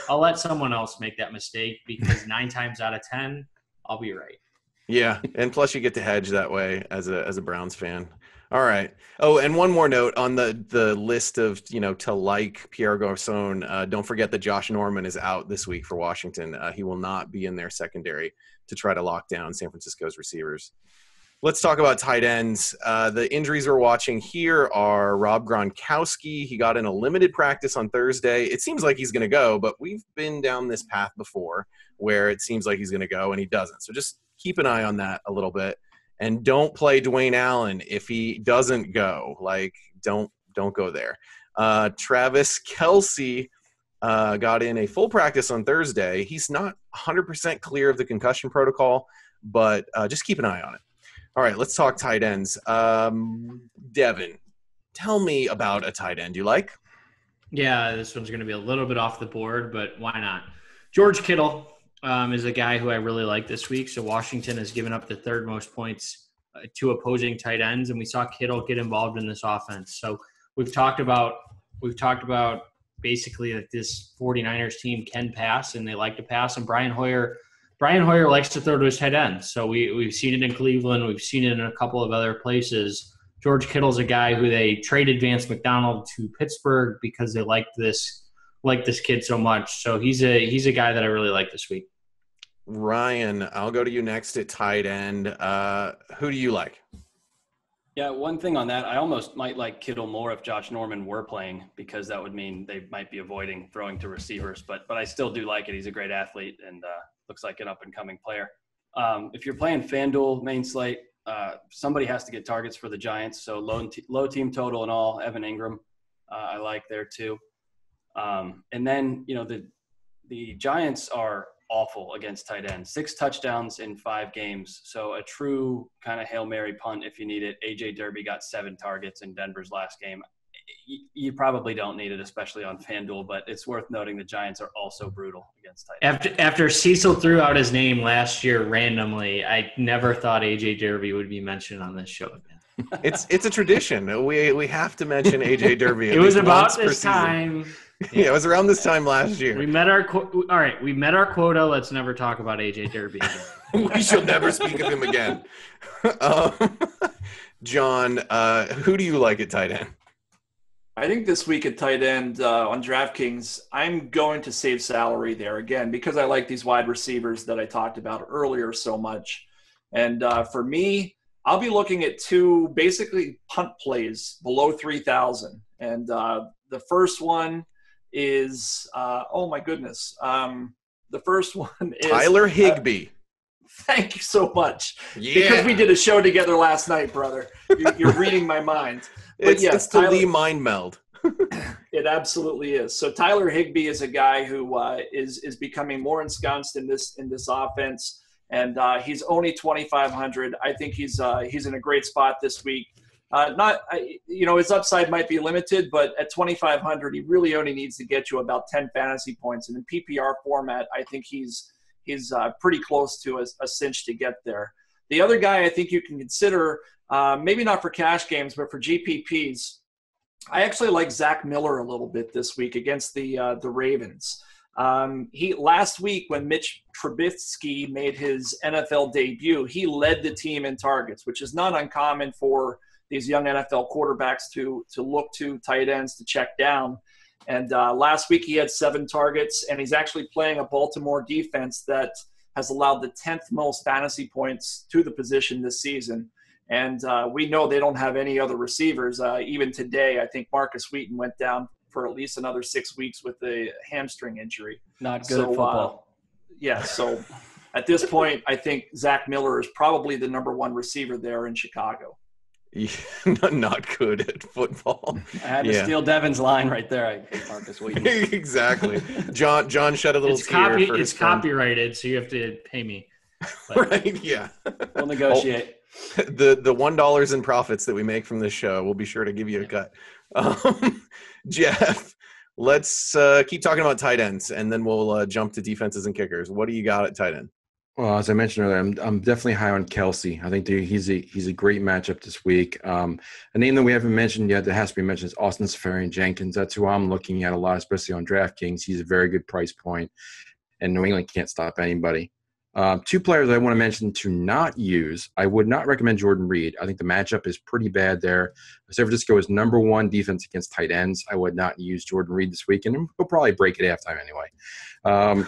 I'll let someone else make that mistake, because 9 times out of 10, I'll be right. Yeah, and plus you get to hedge that way as a Browns fan. All right. Oh, and one more note on the list of, to like Pierre Garcon. Don't forget that Josh Norman is out this week for Washington. He will not be in their secondary to try to lock down San Francisco's receivers. Let's talk about tight ends. The injuries we're watching here are Rob Gronkowski. He got in a limited practice on Thursday. It seems like he's going to go, but we've been down this path before where it seems like he's going to go and he doesn't. So just keep an eye on that a little bit. And don't play Dwayne Allen if he doesn't go. Don't go there. Travis Kelce got in a full practice on Thursday. He's not 100% clear of the concussion protocol, but just keep an eye on it. All right, let's talk tight ends. Devin, tell me about a tight end you like. Yeah, this one's going to be a little bit off the board, but why not? George Kittle is a guy who I really like this week. So Washington has given up the third most points to opposing tight ends, and we saw Kittle get involved in this offense. So we've talked about basically that this 49ers team can pass, and they like to pass. And Brian Hoyer likes to throw to his tight ends. So we've seen it in Cleveland. We've seen it in a couple of other places. George Kittle's a guy who they traded Vance McDonald to Pittsburgh because they liked this kid so much. So he's a guy that I really like this week. Ryan, I'll go to you next at tight end. Who do you like? Yeah, one thing on that, I almost might like Kittle more if Josh Norman were playing, because that would mean they might be avoiding throwing to receivers. But I still do like it. He's a great athlete and looks like an up-and-coming player. If you're playing FanDuel main slate, somebody has to get targets for the Giants. So low team total and all. Evan Ingram, I like there too. And then, the Giants are awful against tight ends. 6 touchdowns in 5 games. So a true kind of Hail Mary punt if you need it. AJ Derby got 7 targets in Denver's last game. You probably don't need it, especially on FanDuel, but it's worth noting the Giants are also brutal against tight ends. After Cecil threw out his name last year randomly, I never thought AJ Derby would be mentioned on this show again. It's a tradition. We have to mention AJ Derby. It was about this time. Yeah, it was around this time last year. We met our quota. Let's never talk about AJ Derby again. We shall never speak of him again. John, who do you like at tight end? I think this week at tight end on DraftKings, I'm going to save salary there again because I like these wide receivers that I talked about earlier so much. And for me, I'll be looking at 2 basically punt plays below 3,000. And the first one is, oh my goodness. The first one is Tyler Higbee. Thank you so much. Yeah. Because we did a show together last night, brother. You're reading my mind. But it's the Lee mind meld. It absolutely is. So Tyler Higbee is a guy who is becoming more ensconced in this offense, and he's only 2,500. I think he's in a great spot this week. His upside might be limited, but at 2,500, he really only needs to get you about 10 fantasy points. And in PPR format, I think he's pretty close to a cinch to get there. The other guy I think you can consider, maybe not for cash games, but for GPPs, I actually like Zach Miller a little bit this week against the Ravens. Last week when Mitch Trubisky made his NFL debut, he led the team in targets, which is not uncommon for these young NFL quarterbacks to look to tight ends to check down. And last week he had 7 targets, and he's actually playing a Baltimore defense that has allowed the 10th most fantasy points to the position this season. And we know they don't have any other receivers. Even today, I think Marcus Wheaton went down for at least another 6 weeks with a hamstring injury. Not good at football. So at this point, I think Zach Miller is probably the number 1 receiver there in Chicago. Yeah, not good at football. I had to steal Devin's line right there. I hate Marcus Wheaton. Exactly. John shed a little tear. It's copyrighted, so you have to pay me. But, right, yeah. We'll negotiate. The $1 in profits that we make from this show, we'll be sure to give you a cut. Jeff, let's keep talking about tight ends, and then we'll jump to defenses and kickers. What do you got at tight end? Well, as I mentioned earlier, I'm definitely high on Kelce. I think he's a great matchup this week. A name that we haven't mentioned yet that has to be mentioned is Austin Seferian-Jenkins. That's who I'm looking at a lot, especially on DraftKings. He's a very good price point, and New England can't stop anybody. Two players I want to mention to not use. I would not recommend Jordan Reed. I think the matchup is pretty bad there. San Francisco is number one defense against tight ends. I would not use Jordan Reed this week, and he'll probably break at halftime anyway.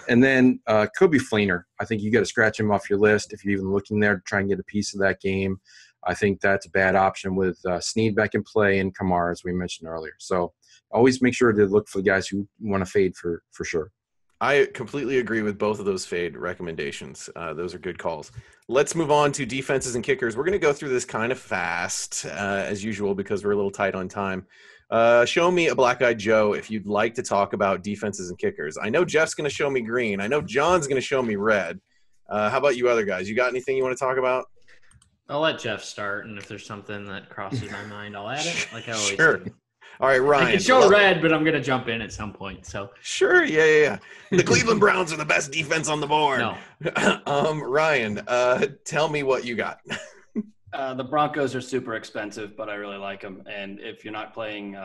And then Kobe Fleener. I think you got to scratch him off your list if you're even looking there to try and get a piece of that game. I think that's a bad option with Snead back in play and Kamara, as we mentioned earlier. So always make sure to look for the guys who want to fade for sure. I completely agree with both of those fade recommendations. Those are good calls. Let's move on to defenses and kickers. We're going to go through this kind of fast, as usual, because we're a little tight on time. Show me a black-eyed Joe if you'd like to talk about defenses and kickers. I know Jeff's going to show me green. I know John's going to show me red. How about you other guys? You got anything you want to talk about? I'll let Jeff start, and if there's something that crosses my mind, I'll add it, like I always Sure. do. All right, Ryan. I can show red, but I'm going to jump in at some point. So Sure, yeah. The Cleveland Browns are the best defense on the board. No. Ryan, tell me what you got. The Broncos are super expensive, but I really like them. And if you're not playing,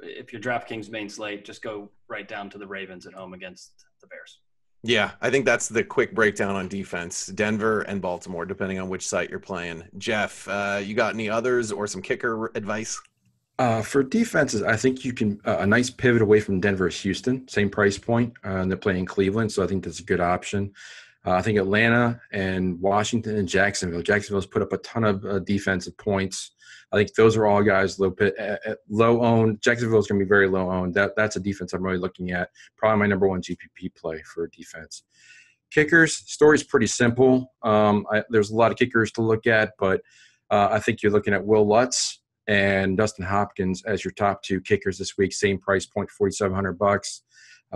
if you're DraftKings main slate, just go right down to the Ravens at home against the Bears. Yeah, I think that's the quick breakdown on defense. Denver and Baltimore, depending on which site you're playing. Jeff, you got any others or some kicker advice? For defenses, I think you can a nice pivot away from Denver is Houston, same price point. And they're playing Cleveland, so I think that's a good option. I think Atlanta and Washington and Jacksonville. Jacksonville's put up a ton of defensive points. I think those are all guys low owned. Jacksonville's going to be very low owned. That's a defense I'm really looking at. Probably my number one GPP play for defense. Kickers, story's pretty simple. There's a lot of kickers to look at, but I think you're looking at Will Lutz and Dustin Hopkins as your top two kickers this week. Same price point, $4,700.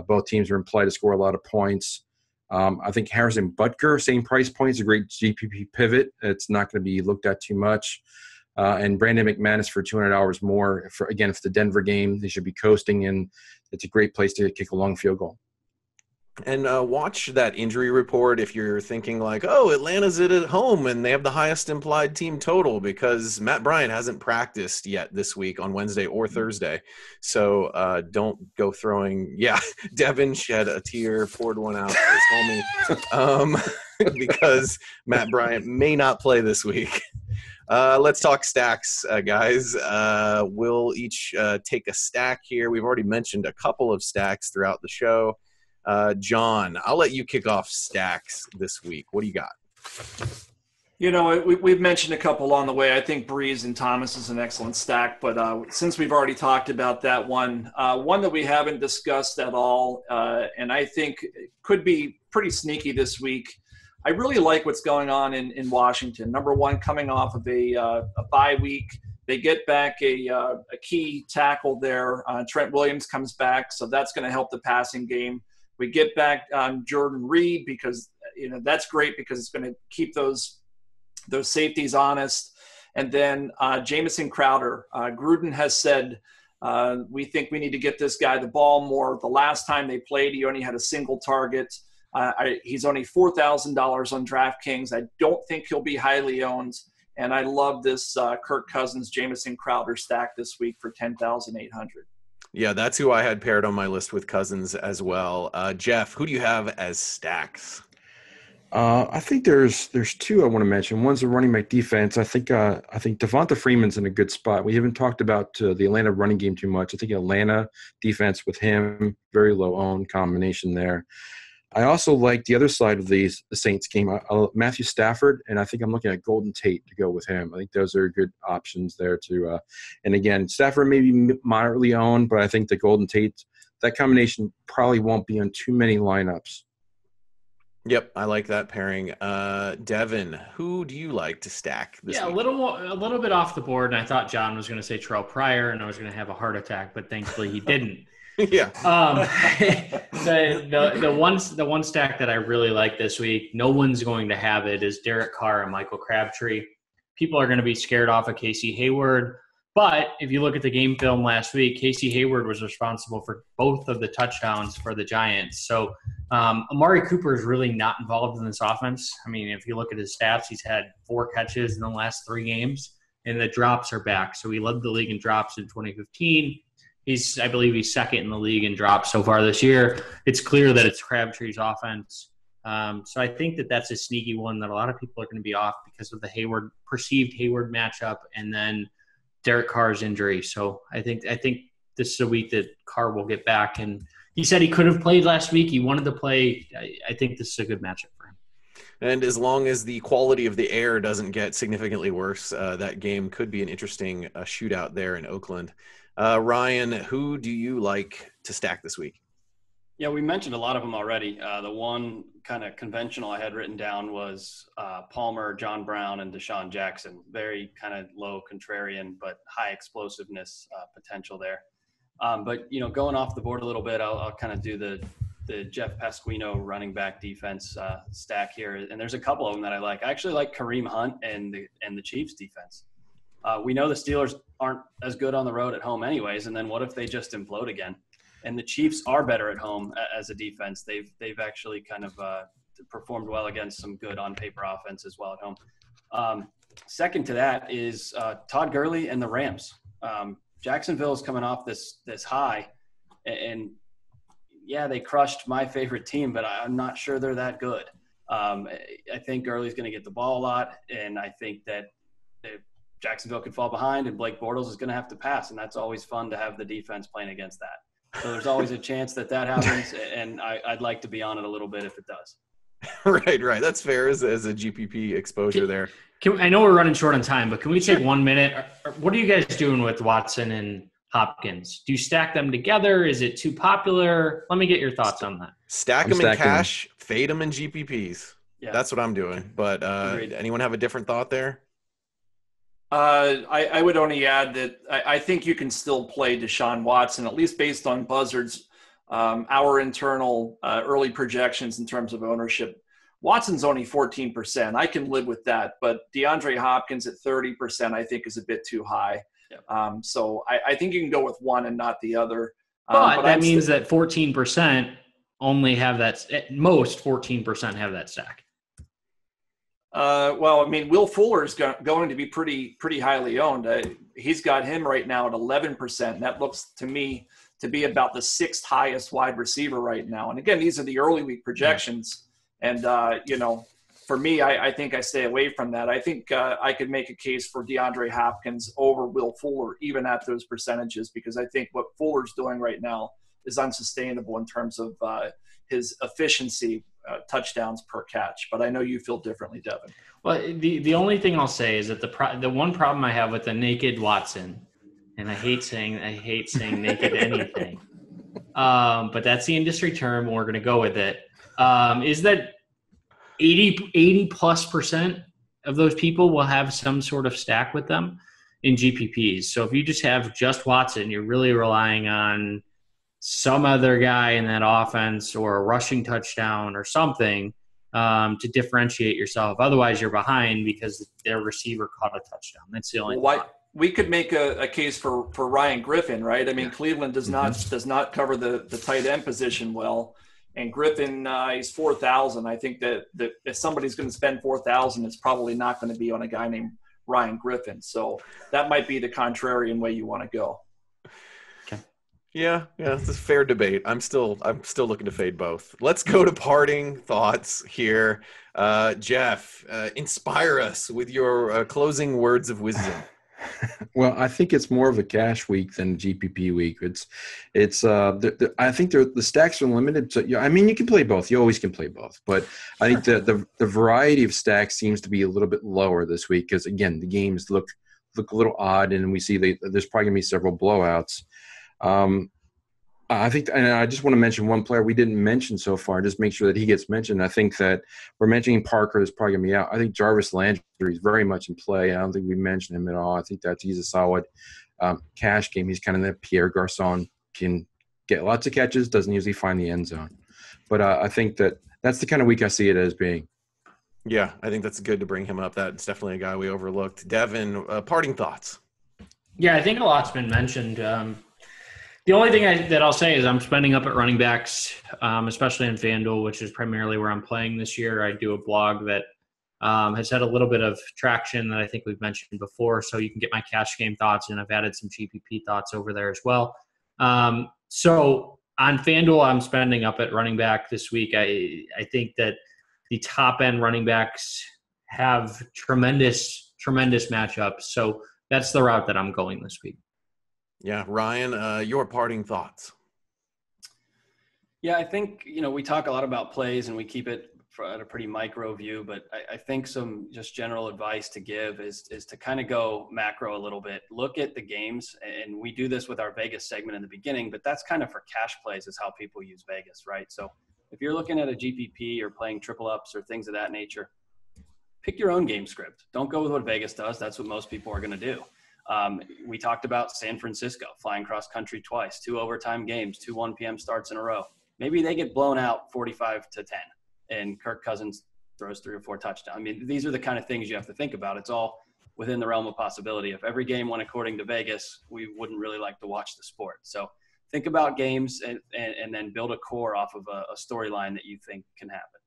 Both teams are in play to score a lot of points. I think Harrison Butker, same price point, is a great GPP pivot. It's not going to be looked at too much. And Brandon McManus for $200 more. For the Denver game, they should be coasting, and it's a great place to kick a long field goal. And watch that injury report if you're thinking like, oh, Atlanta's at home and they have the highest implied team total, because Matt Bryant hasn't practiced yet this week on Wednesday or Thursday. So don't go throwing. Yeah, Devin shed a tear, poured one out for his homie because Matt Bryant may not play this week. Let's talk stacks, guys. We'll each take a stack here. We've already mentioned a couple of stacks throughout the show. John, I'll let you kick off stacks this week. What do you got? You know, we've mentioned a couple along the way. I think Breeze and Thomas is an excellent stack, but since we've already talked about that one that we haven't discussed at all, and I think could be pretty sneaky this week, I really like what's going on in Washington. Number one, coming off of a bye week. They get back a key tackle there. Trent Williams comes back, so that's going to help the passing game. We get back Jordan Reed because, that's great because it's going to keep those safeties honest. And then Jamison Crowder. Gruden has said, we think we need to get this guy the ball more. The last time they played, he only had a single target. He's only $4,000 on DraftKings. I don't think he'll be highly owned. And I love this Kirk Cousins, Jamison Crowder stack this week for $10,800. Yeah, that's who I had paired on my list with Cousins as well. Jeff, who do you have as stacks? I think there's two I want to mention. One's a running back defense. I think Devonta Freeman's in a good spot. We haven't talked about the Atlanta running game too much. I think Atlanta defense with him, very low owned combination there. I also like the other side of the Saints game, Matthew Stafford, and I think I'm looking at Golden Tate to go with him. I think those are good options there too. And again, Stafford may be moderately owned, but I think the Golden Tate, that combination probably won't be on too many lineups. Yep, I like that pairing. Devin, who do you like to stack this week? A little bit off the board, and I thought John was going to say Terrell Pryor, and I was going to have a heart attack, but thankfully he didn't. Yeah. The one stack that I really like this week, no one's going to have it, is Derek Carr and Michael Crabtree. People are going to be scared off of Casey Hayward. But if you look at the game film last week, Casey Hayward was responsible for both of the touchdowns for the Giants. So Amari Cooper is really not involved in this offense. I mean, if you look at his stats, he's had 4 catches in the last 3 games, and the drops are back. So he led the league in drops in 2015. I believe he's second in the league in drops so far this year. It's clear that it's Crabtree's offense. So I think that's a sneaky one that a lot of people are going to be off because of the perceived Hayward matchup and then Derek Carr's injury. So I think this is a week that Carr will get back. And he said he could have played last week. He wanted to play. I think this is a good matchup for him. And as long as the quality of the air doesn't get significantly worse, that game could be an interesting shootout there in Oakland. Ryan, who do you like to stack this week? Yeah, we mentioned a lot of them already. The one kind of conventional I had written down was Palmer, John Brown, and Deshaun Jackson. Very kind of low contrarian, but high explosiveness potential there. But, going off the board a little bit, I'll kind of do the Jeff Pasquino running back defense stack here. And there's a couple of them that I like. I actually like Kareem Hunt and the Chiefs defense. We know the Steelers aren't as good on the road at home anyways. And then what if they just implode again? And the Chiefs are better at home as a defense. They've actually kind of performed well against some good on-paper offense as well at home. Second to that is Todd Gurley and the Rams. Jacksonville is coming off this high, and yeah, they crushed my favorite team, but I'm not sure they're that good. I think Gurley's going to get the ball a lot, and I think that Jacksonville could fall behind, and Blake Bortles is going to have to pass, and that's always fun to have the defense playing against that. So there's always a chance that happens, and I'd like to be on it a little bit if it does. Right. That's fair as a GPP exposure there. I know we're running short on time, but can we take 1 minute? What are you guys doing with Watson and Hopkins? Do you stack them together? Is it too popular? Let me get your thoughts on that. Stack them in cash, fade them in GPPs. Yeah. That's what I'm doing. But anyone have a different thought there? I would only add that I think you can still play Deshaun Watson, at least based on Buzzard's our internal early projections in terms of ownership. Watson's only 14%. I can live with that, but DeAndre Hopkins at 30% I think is a bit too high. Yep. So I think you can go with one and not the other. But that means that 14% only have that – at most 14% have that stack. Well, I mean, Will Fuller is going to be pretty highly owned. He's got him right now at 11%. And that looks to me to be about the sixth highest wide receiver right now. And again, these are the early week projections. And, for me, I think I stay away from that. I think I could make a case for DeAndre Hopkins over Will Fuller, even at those percentages, because I think what Fuller's doing right now is unsustainable in terms of his efficiency, touchdowns per catch. But I know you feel differently, Devin. Well, the only thing I'll say is that the one problem I have with the naked Watson, and I hate saying naked anything, but that's the industry term. We're going to go with it. Is that 80+% of those people will have some sort of stack with them in GPPs. So if you just have just Watson, you're really relying on some other guy in that offense or a rushing touchdown or something to differentiate yourself. Otherwise, you're behind because their receiver caught a touchdown. That's the only thing. We could make a case for Ryan Griffin, right? I mean, Cleveland does not cover the tight end position well. And Griffin, he's 4,000. I think that if somebody's going to spend 4,000, it's probably not going to be on a guy named Ryan Griffin. So that might be the contrarian way you want to go. Okay. Yeah, it's a fair debate. I'm still looking to fade both. Let's go to parting thoughts here. Jeff, inspire us with your closing words of wisdom. Well, I think it's more of a cash week than a GPP week. I think the stacks are limited. So, I mean, you can play both. You always can play both. But I think the variety of stacks seems to be a little bit lower this week because, again, the games look a little odd, and we see there's probably going to be several blowouts. I think, and I just want to mention one player we didn't mention so far, just make sure that he gets mentioned. I think that we're mentioning Parker is probably going to be out. I think Jarvis Landry is very much in play. I don't think we mentioned him at all. I think he's a solid cash game. He's kind of that Pierre Garçon, can get lots of catches, doesn't usually find the end zone. But I think that's the kind of week I see it as being. Yeah, I think that's good to bring him up. That's definitely a guy we overlooked. Devin, parting thoughts? Yeah, I think a lot's been mentioned. The only thing that I'll say is I'm spending up at running backs, especially in FanDuel, which is primarily where I'm playing this year. I do a blog that has had a little bit of traction that I think we've mentioned before, so you can get my cash game thoughts, and I've added some GPP thoughts over there as well. So On FanDuel, I'm spending up at running back this week. I think that the top end running backs have tremendous matchups. So that's the route that I'm going this week. Yeah, Ryan, your parting thoughts. Yeah, I think, we talk a lot about plays and we keep it at a pretty micro view, but I think some just general advice to give is to kind of go macro a little bit. Look at the games, and we do this with our Vegas segment in the beginning, but that's kind of for cash plays is how people use Vegas, right? So if you're looking at a GPP or playing triple ups or things of that nature, pick your own game script. Don't go with what Vegas does. That's what most people are going to do. We talked about San Francisco flying cross country twice, 2 overtime games, 2 1 p.m. starts in a row. Maybe they get blown out 45-10 and Kirk Cousins throws 3 or 4 touchdowns. I mean, these are the kind of things you have to think about. It's all within the realm of possibility. If every game went according to Vegas, we wouldn't really like to watch the sport. So think about games and then build a core off of a storyline that you think can happen.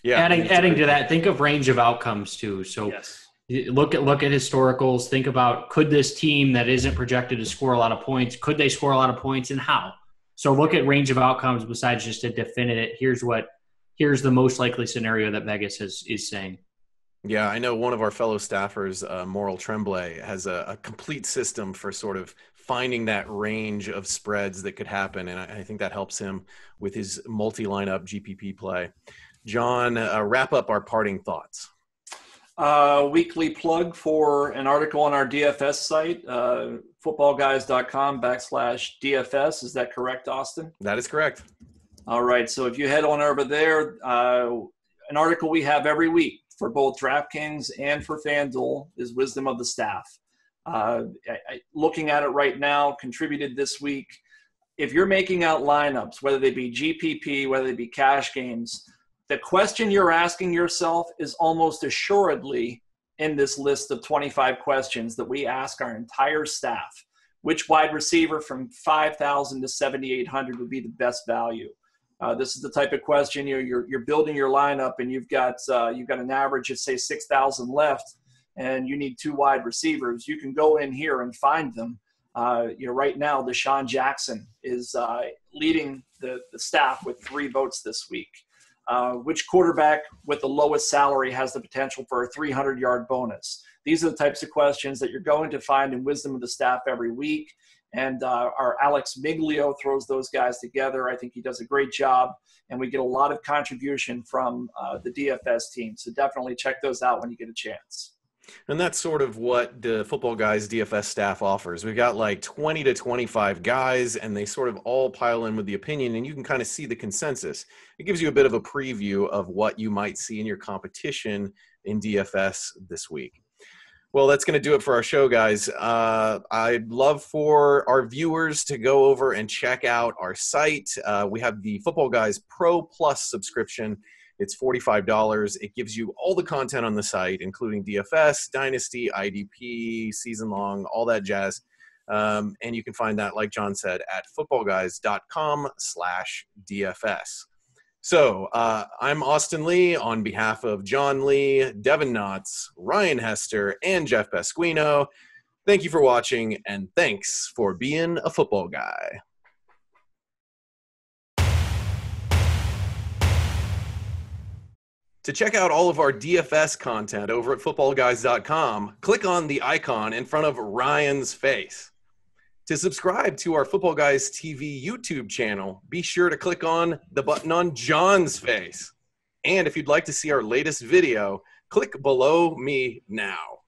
Yeah. Adding to that, think of range of outcomes too. So yes. Look at historicals. Think about, could this team that isn't projected to score a lot of points, could they score a lot of points, and how? So look at range of outcomes besides just a definite, here's the most likely scenario that Vegas is saying. Yeah, I know one of our fellow staffers, Moral Tremblay, has a complete system for sort of finding that range of spreads that could happen, and I think that helps him with his multi-lineup GPP play. John, wrap up our parting thoughts. Weekly plug for an article on our DFS site, footballguys.com/DFS. Is that correct, Austin? That is correct. All right. So if you head on over there, an article we have every week for both DraftKings and for FanDuel is Wisdom of the Staff. Looking at it right now, contributed this week. If you're making out lineups, whether they be GPP, whether they be cash games, the question you're asking yourself is almost assuredly in this list of 25 questions that we ask our entire staff. Which wide receiver from 5,000 to 7,800 would be the best value? This is the type of question you're building your lineup, and you've got an average of say 6,000 left, and you need 2 wide receivers. You can go in here and find them. Right now, Deshaun Jackson is leading the staff with 3 votes this week. Which quarterback with the lowest salary has the potential for a 300-yard bonus? These are the types of questions that you're going to find in Wisdom of the Staff every week. And our Alex Miglio throws those guys together. I think he does a great job, and we get a lot of contribution from the DFS team. So definitely check those out when you get a chance. And that's sort of what the Football Guys DFS staff offers. We've got like 20 to 25 guys, and they sort of all pile in with the opinion, and you can kind of see the consensus. It gives you a bit of a preview of what you might see in your competition in DFS this week. Well, that's going to do it for our show, guys. I'd love for our viewers to go over and check out our site. We have the Football Guys Pro Plus subscription. It's $45. It gives you all the content on the site, including DFS, Dynasty, IDP, season long, all that jazz. And you can find that, like John said, at footballguys.com/DFS. So I'm Austin Lee on behalf of John Lee, Devin Knotts, Ryan Hester, and Jeff Pasquino. Thank you for watching, and thanks for being a football guy. To check out all of our DFS content over at footballguys.com, click on the icon in front of Ryan's face. To subscribe to our Football Guys TV YouTube channel, be sure to click on the button on John's face. And if you'd like to see our latest video, click below me now.